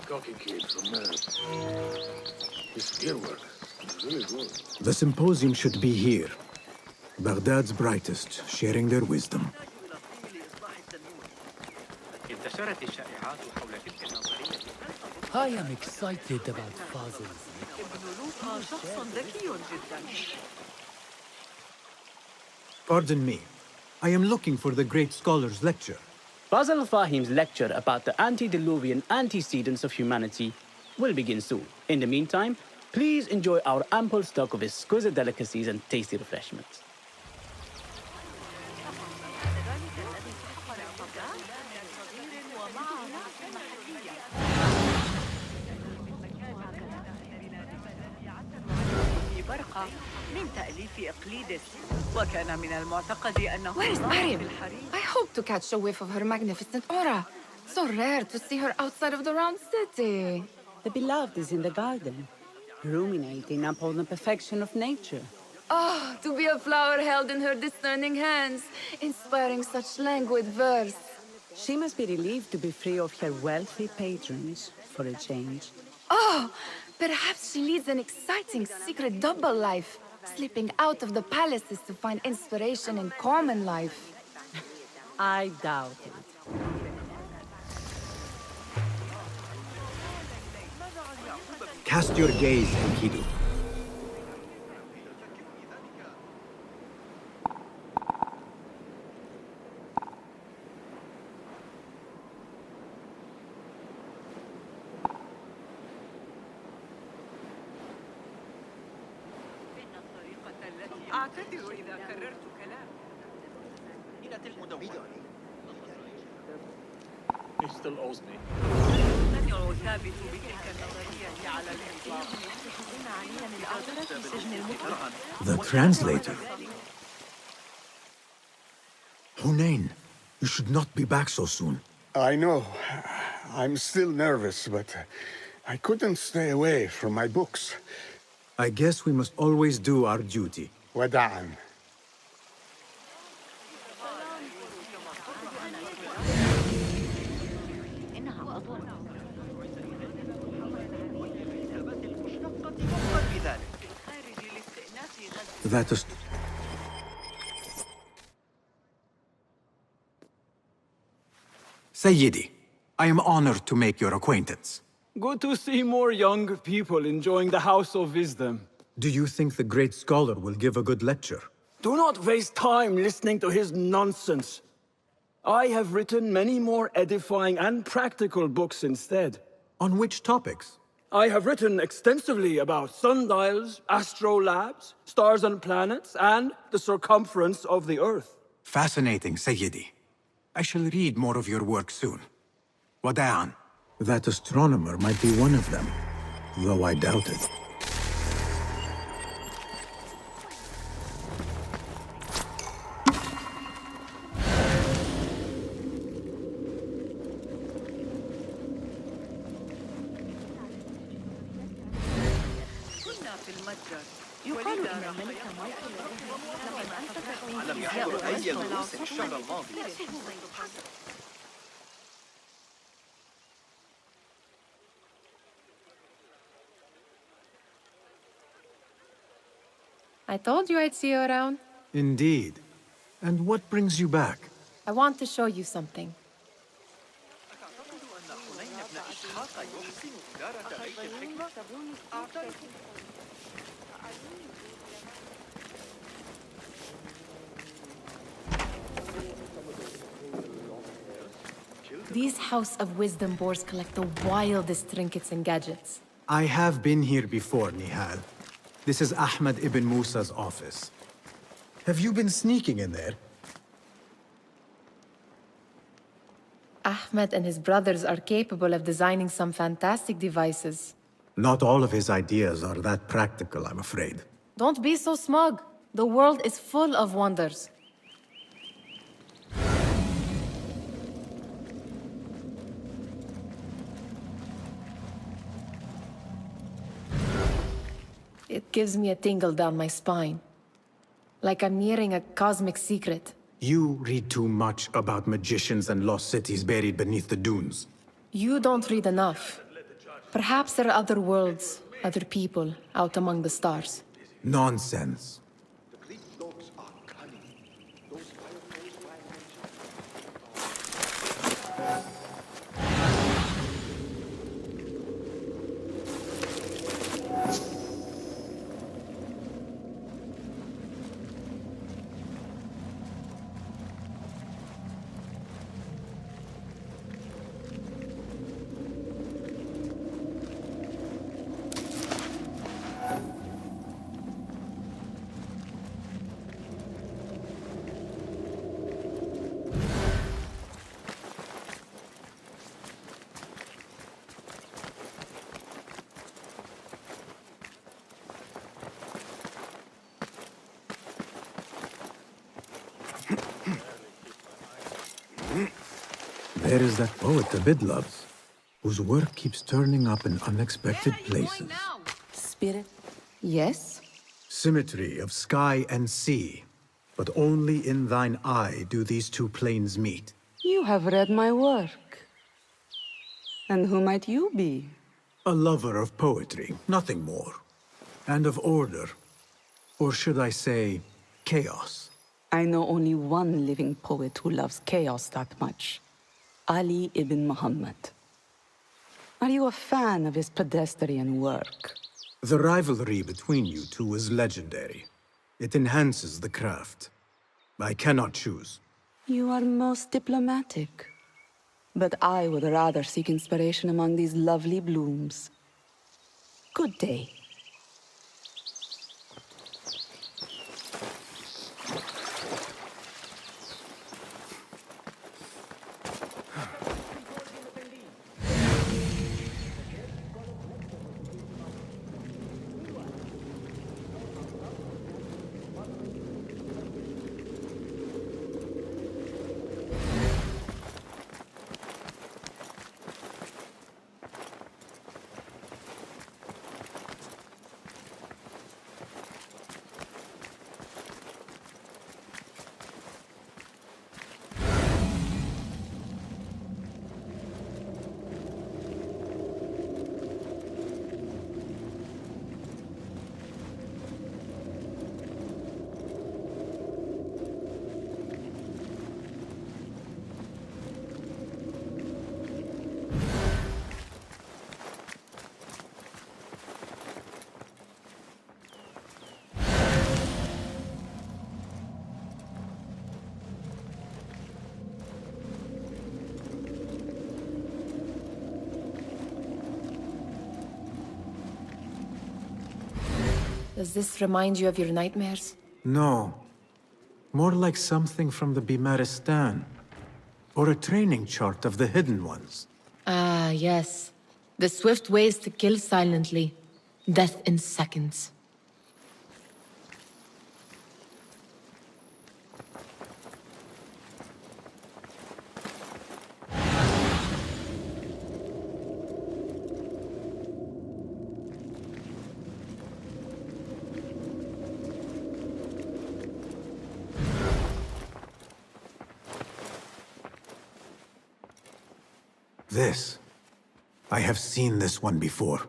Talking kid from his earwork. Really good. The symposium should be here. Baghdad's brightest, sharing their wisdom. I am excited about Fazil's. Pardon me. I am looking for the great scholar's lecture. Basil Fahim's lecture about the antediluvian antecedents of humanity will begin soon. In the meantime, please enjoy our ample stock of exquisite delicacies and tasty refreshments. Where's Mariam? I hope to catch a whiff of her magnificent aura. So rare to see her outside of the round city. The beloved is in the garden, ruminating upon the perfection of nature. Oh, to be a flower held in her discerning hands, inspiring such languid verse. She must be relieved to be free of her wealthy patrons, for a change. Oh, perhaps she leads an exciting secret double life, slipping out of the palaces to find inspiration in common life. I doubt it. Cast your gaze, Enkidu. أعتذر إذا كررت كلام. He still owes me. أقتنع ثابت بتلك النظرية على الإطلاق. The translator. Hunain, you should not be back so soon. I know. I'm still nervous, but I couldn't stay away from my books. I guess we must always do our duty. وداعا. That is... Sayyidi, I am honored to make your acquaintance. Good to see more young people enjoying the House of Wisdom. Do you think the great scholar will give a good lecture? Do not waste time listening to his nonsense. I have written many more edifying and practical books instead. On which topics? I have written extensively about sundials, astrolabes, stars and planets, and the circumference of the Earth. Fascinating, Sayyidi. I shall read more of your work soon. Wada'an. That astronomer might be one of them, though I doubt it. يقال إن الملك مايكل لقد أنفق فيه أي دروس الشهر الماضي. I told you I'd see you around. Indeed. And what brings you back? I want to show you something. These House of Wisdom boars collect the wildest trinkets and gadgets. I have been here before, Nihal. This is Ahmed ibn Musa's office. Have you been sneaking in there? Ahmed and his brothers are capable of designing some fantastic devices. Not all of his ideas are that practical, I'm afraid. Don't be so smug. The world is full of wonders. It gives me a tingle down my spine. Like I'm nearing a cosmic secret. You read too much about magicians and lost cities buried beneath the dunes. You don't read enough. Perhaps there are other worlds, other people, out among the stars. Nonsense. There is that poet the Bid loves, whose work keeps turning up in unexpected places. Spirit? Yes? Symmetry of sky and sea, but only in thine eye do these two planes meet. You have read my work. And who might you be? A lover of poetry, nothing more. And of order. Or should I say, chaos. I know only one living poet who loves chaos that much. Ali ibn Muhammad. Are you a fan of his pedestrian work? The rivalry between you two is legendary. It enhances the craft. I cannot choose. You are most diplomatic. But I would rather seek inspiration among these lovely blooms. Good day. Does this remind you of your nightmares? No. More like something from the Bimaristan. Or a training chart of the Hidden Ones. Ah, yes. The swift ways to kill silently. Death in seconds. This. I have seen this one before.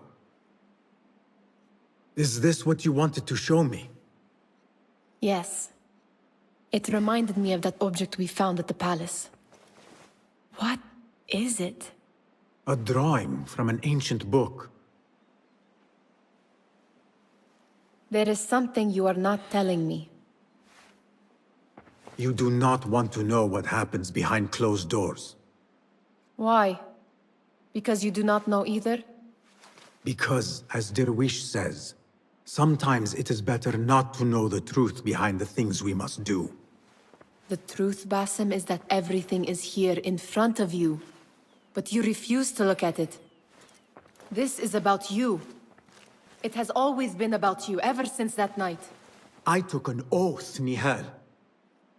Is this what you wanted to show me? Yes. It reminded me of that object we found at the palace. What is it? A drawing from an ancient book. There is something you are not telling me. You do not want to know what happens behind closed doors. Why? Because you do not know either? Because, as Derwish says, sometimes it is better not to know the truth behind the things we must do. The truth, Basim, is that everything is here in front of you. But you refuse to look at it. This is about you. It has always been about you, ever since that night. I took an oath, Nihal,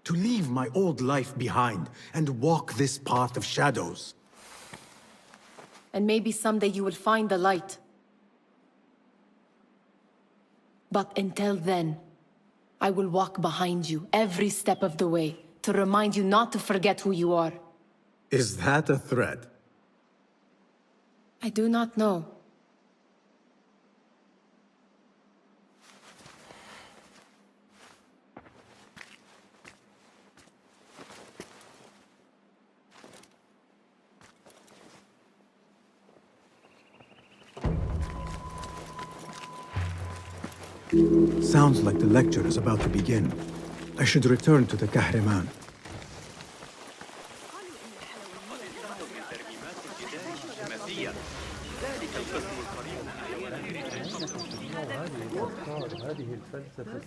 to leave my old life behind and walk this path of shadows. And maybe someday you will find the light. But until then, I will walk behind you every step of the way to remind you not to forget who you are. Is that a threat? I do not know. Sounds like the lecture is about to begin. I should return to the Kahraman. هذه الفلسفة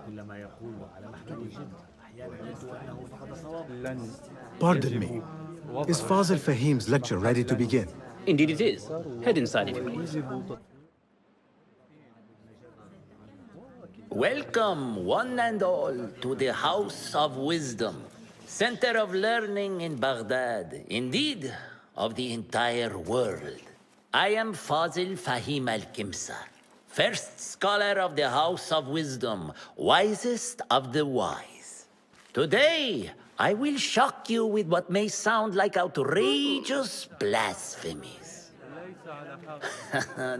كل ما يقول على محمل جد أحيانا يبدو أنه فقد صواب. Pardon me. Is Fazil Fahim's lecture ready to begin? Indeed it is. Head inside if you please. Welcome, one and all, to the House of Wisdom, center of learning in Baghdad, indeed, of the entire world. I am Fazil Fahim al-Kimsa, first scholar of the House of Wisdom, wisest of the wise. Today, I will shock you with what may sound like outrageous blasphemies.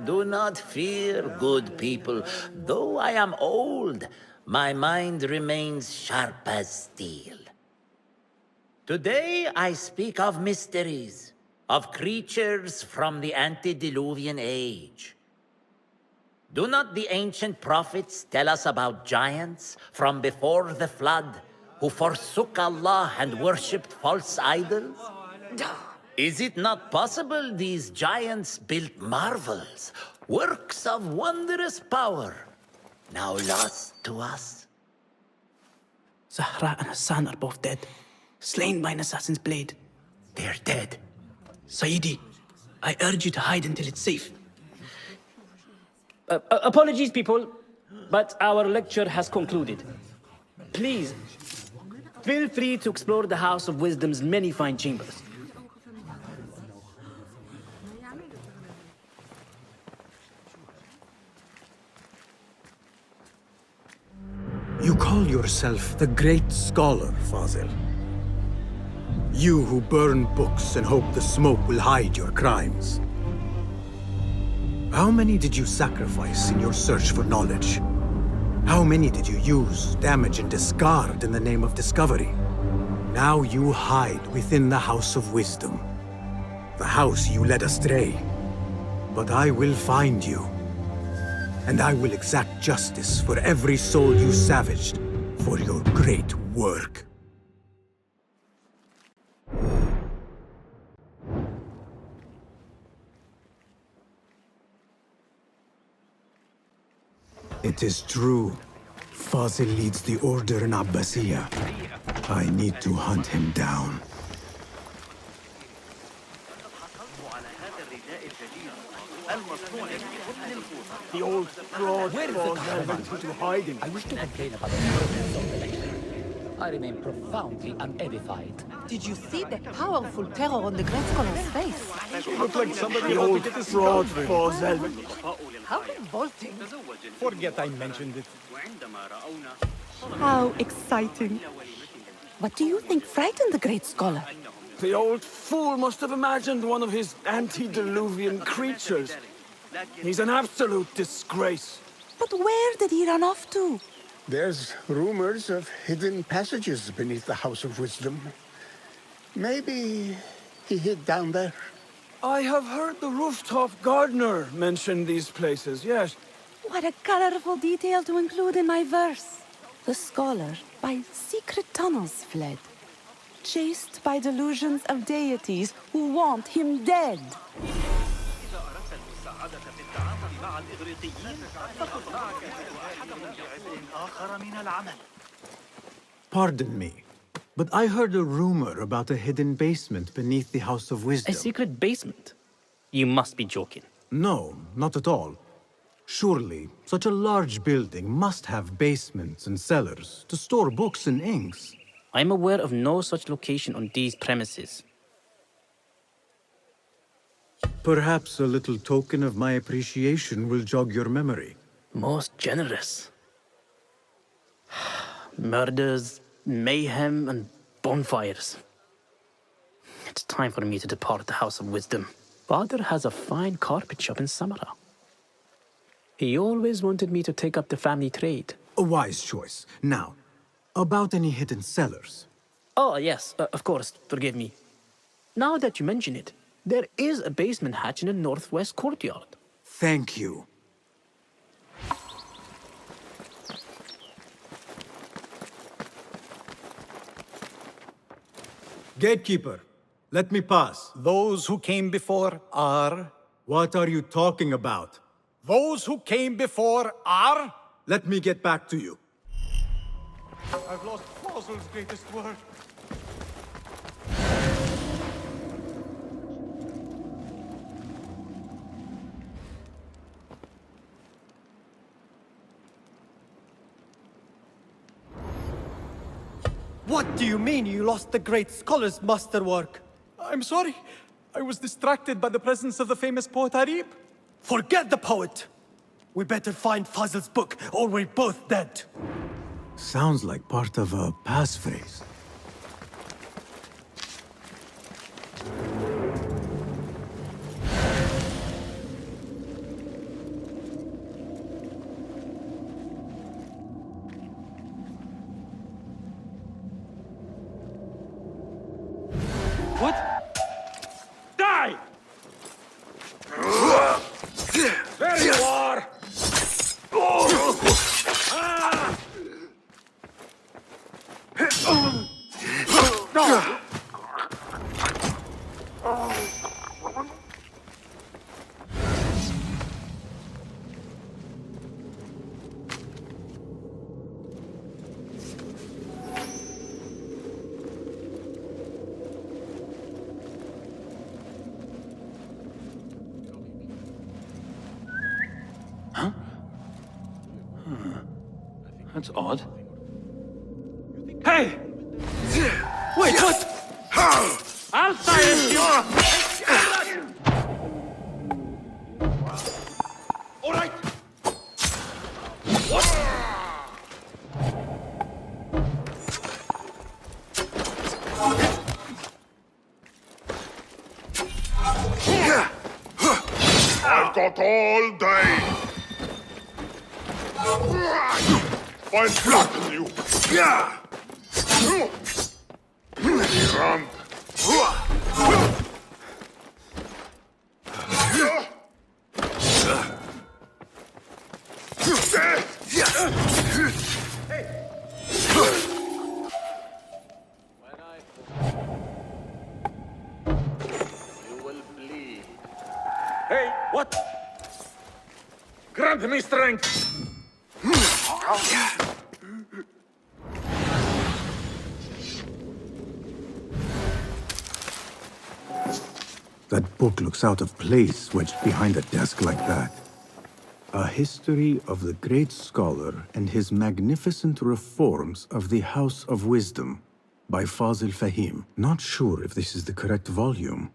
Do not fear, good people. Though I am old, my mind remains sharp as steel. Today I speak of mysteries, of creatures from the antediluvian age. Do not the ancient prophets tell us about giants from before the flood who forsook Allah and worshipped false idols? Is it not possible these giants built marvels, works of wondrous power, now lost to us? Zahra and Hassan are both dead, slain by an assassin's blade. They're dead. Sayyidi, I urge you to hide until it's safe. Apologies, people, but our lecture has concluded. Please, feel free to explore the House of Wisdom's many fine chambers. You call yourself the great scholar, Fazil. You who burn books and hope the smoke will hide your crimes. How many did you sacrifice in your search for knowledge? How many did you use, damage, and discard in the name of discovery? Now you hide within the House of Wisdom. The house you led astray. But I will find you. And I will exact justice for every soul you savaged for your great work. It is true. Fazil leads the order in Abbasiyah. I need to hunt him down. The old fraud went into hiding. I wish to complain about the purpose of the lecture. I remain profoundly unedified. Did you see the powerful terror on the great scholar's face? Looked like somebody old fraud Fazil. How revolting. Forget I mentioned it. How exciting. What do you think frightened the great scholar? The old fool must have imagined one of his antediluvian creatures. He's an absolute disgrace. But where did he run off to? There's rumors of hidden passages beneath the House of Wisdom. Maybe he hid down there. I have heard the rooftop gardener mention these places, yes. What a colorful detail to include in my verse. The scholar by secret tunnels fled, chased by delusions of deities who want him dead. Pardon me, but I heard a rumor about a hidden basement beneath the House of Wisdom. A secret basement? You must be joking. No, not at all. Surely, such a large building must have basements and cellars to store books and inks. I'm aware of no such location on these premises. Perhaps a little token of my appreciation will jog your memory. Most generous. Murders, mayhem, and bonfires. It's time for me to depart the House of Wisdom. Father has a fine carpet shop in Samara. He always wanted me to take up the family trade. A wise choice. Now, about any hidden cellars? Oh, yes, of course, forgive me. Now that you mention it, there is a basement hatch in the northwest courtyard. Thank you. Gatekeeper, let me pass. Those who came before are... What are you talking about? Those who came before are... Let me get back to you. I've lost Fossil's greatest word. What do you mean you lost the great scholar's masterwork? I'm sorry. I was distracted by the presence of the famous poet Arib. Forget the poet! We better find Fazl's book, or we're both dead. Sounds like part of a passphrase. What? Die! There you are! No! That's odd. Hey! Wait, what? I'll silence you! All right! I've got all day. Find blood in you. Run. You will bleed. Hey, what? Grant me strength! That book looks out of place wedged behind a desk like that. A history of the great scholar and his magnificent reforms of the House of Wisdom by Fazil Fahim. Not sure if this is the correct volume.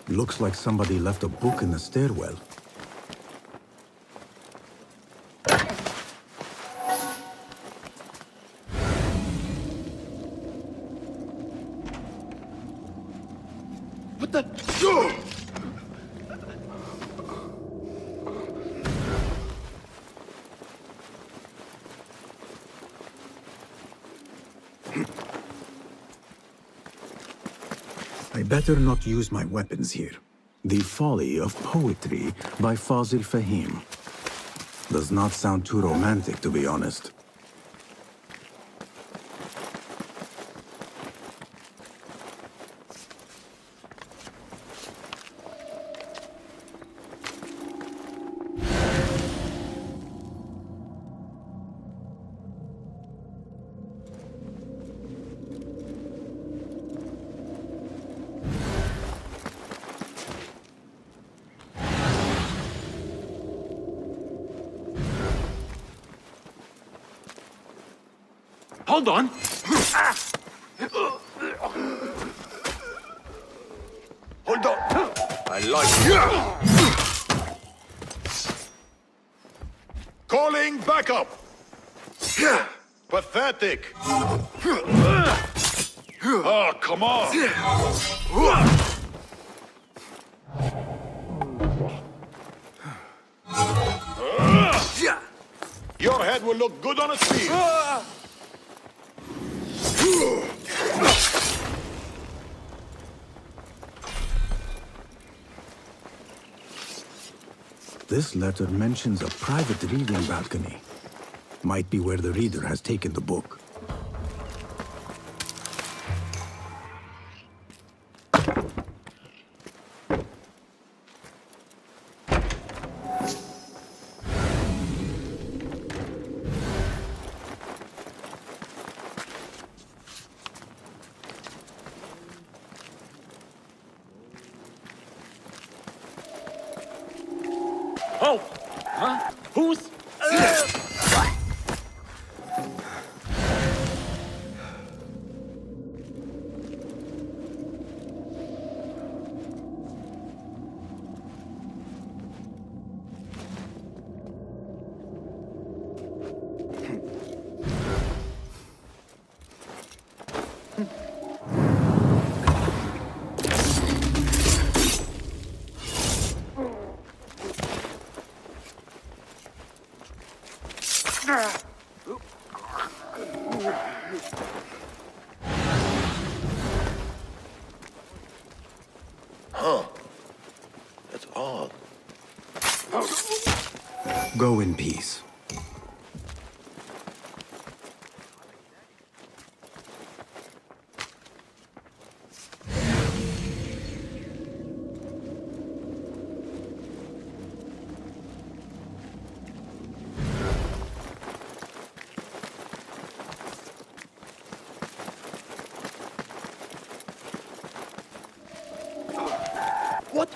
Looks like somebody left a book in the stairwell. What the? I better not use my weapons here. The Folly of Poetry by Fazil Fahim. Does not sound too romantic, to be honest. Hold on. Hold on. I like you. Calling backup. Pathetic. Oh, come on. Your head will look good on a spear. This letter mentions a private reading balcony. Might be where the reader has taken the book. Oh! Huh? Who's... Huh. That's odd. Go in peace. What?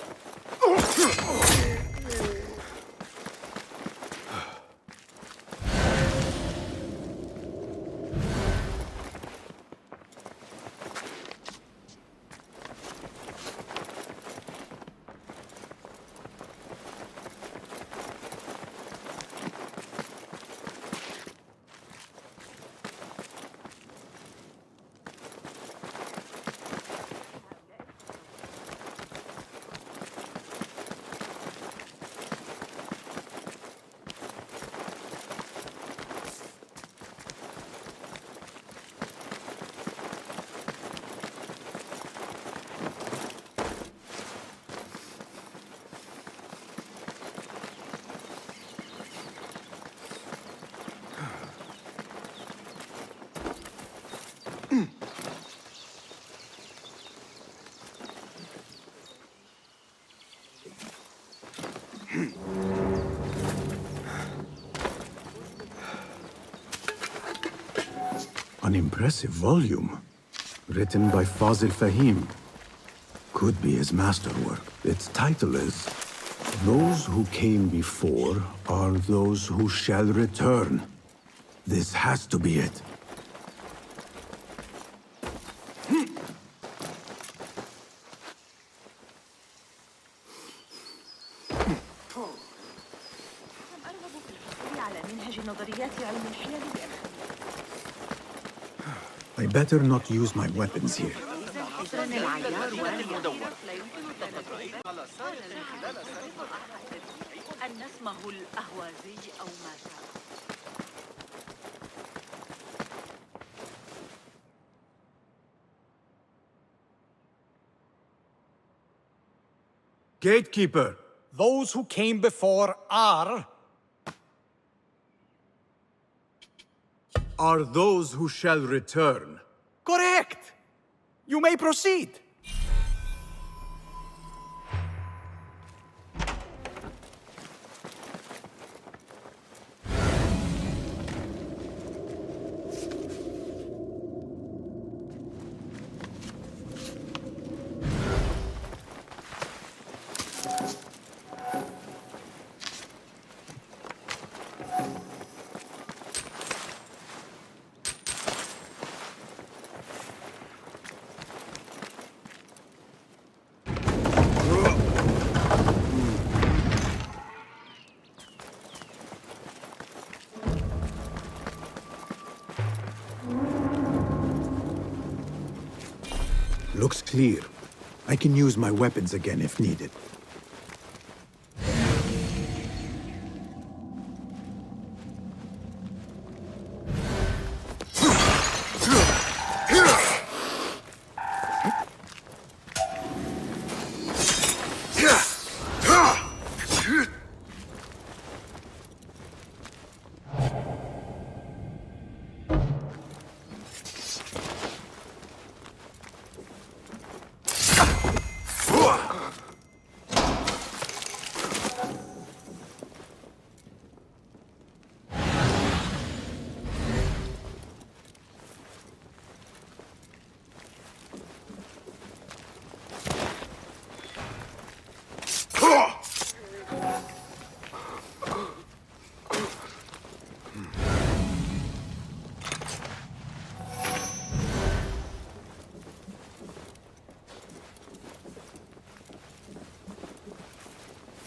An impressive volume. Written by Fazil Fahim. Could be his masterwork. Its title is... Those who came before are those who shall return. This has to be it. I better not use my weapons here. Gatekeeper! Those who came before are those who shall return. correct. You may proceed. Looks clear. I can use my weapons again if needed.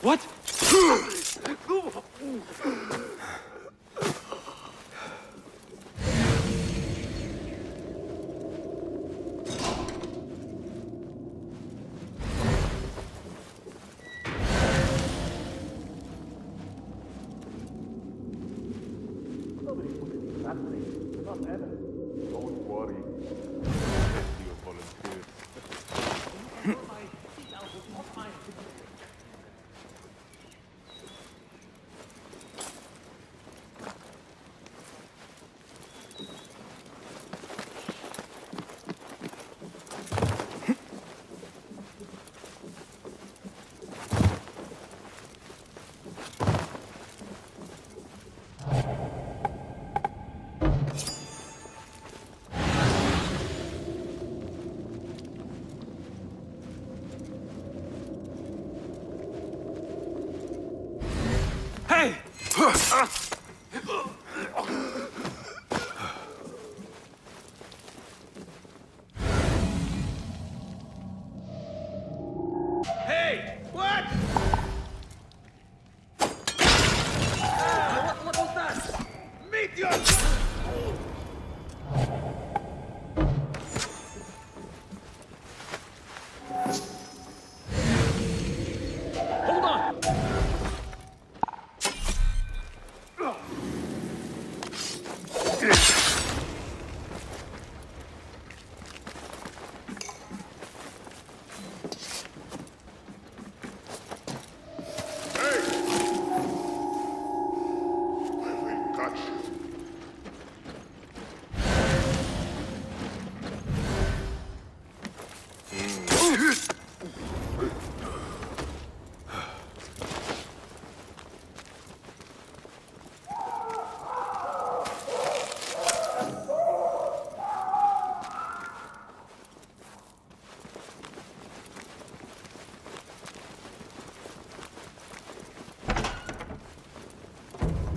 What? Don't worry. Hey! Hey! What? What was that? Meteor! Hold on!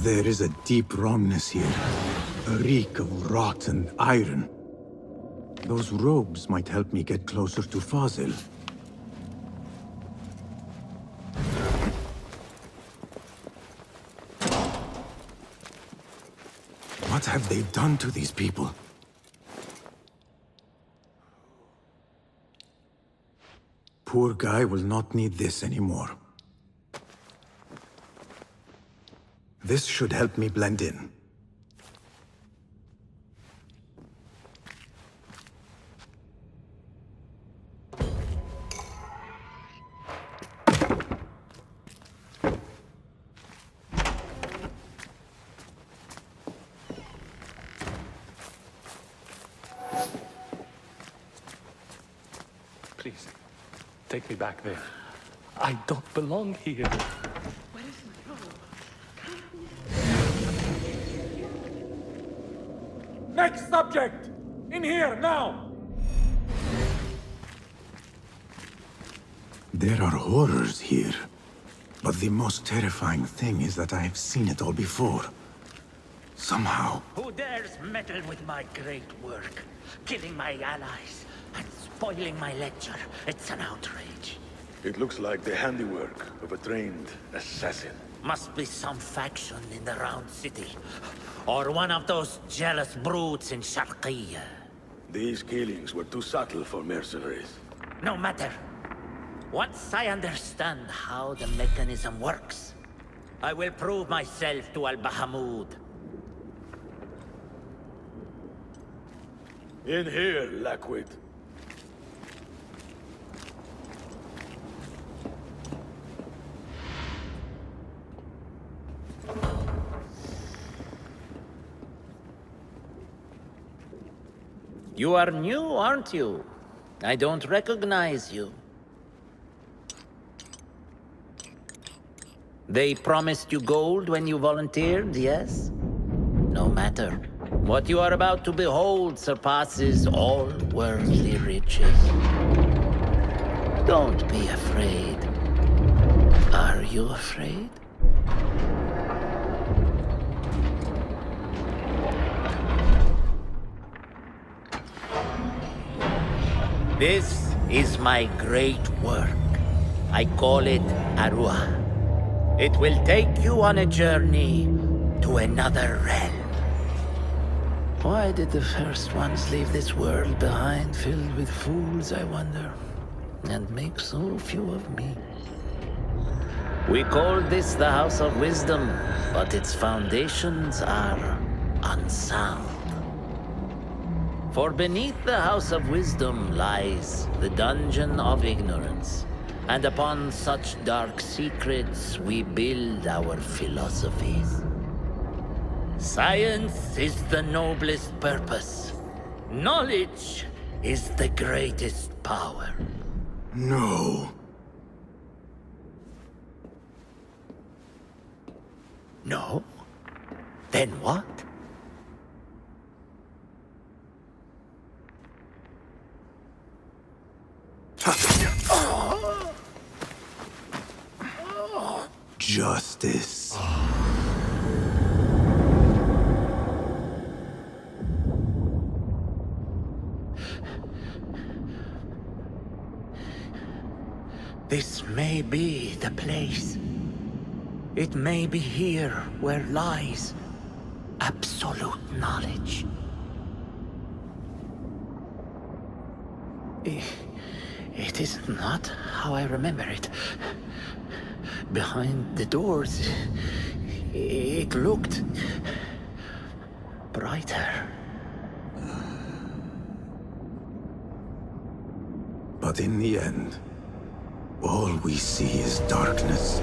There is a deep wrongness here. A reek of rot and iron. Those robes might help me get closer to Fazil. What have they done to these people? Poor guy will not need this anymore. This should help me blend in. Please, take me back there. I don't belong here. Next subject! In here, now! There are horrors here. But the most terrifying thing is that I have seen it all before. Somehow. Who dares meddle with my great work? Killing my allies and spoiling my lecture. It's an outrage. It looks like the handiwork of a trained assassin. Must be some faction in the Round City. Or one of those jealous brutes in Sharqiyya. These killings were too subtle for mercenaries. No matter. Once I understand how the mechanism works, I will prove myself to Al-Bahamud. In here, Lackwit. You are new, aren't you? I don't recognize you. They promised you gold when you volunteered, yes? No matter. What you are about to behold surpasses all worldly riches. Don't be afraid. Are you afraid? This is my great work. I call it Arua. It will take you on a journey to another realm. Why did the first ones leave this world behind, filled with fools, I wonder, and make so few of me? We called this the House of Wisdom, but its foundations are unsound. For beneath the House of Wisdom lies the Dungeon of Ignorance, and upon such dark secrets we build our philosophies. Science is the noblest purpose. Knowledge is the greatest power. No. No? Then what? Justice. This may be the place. It may be here where lies absolute knowledge. It is not how I remember it. Behind the doors, it looked brighter. But in the end, all we see is darkness.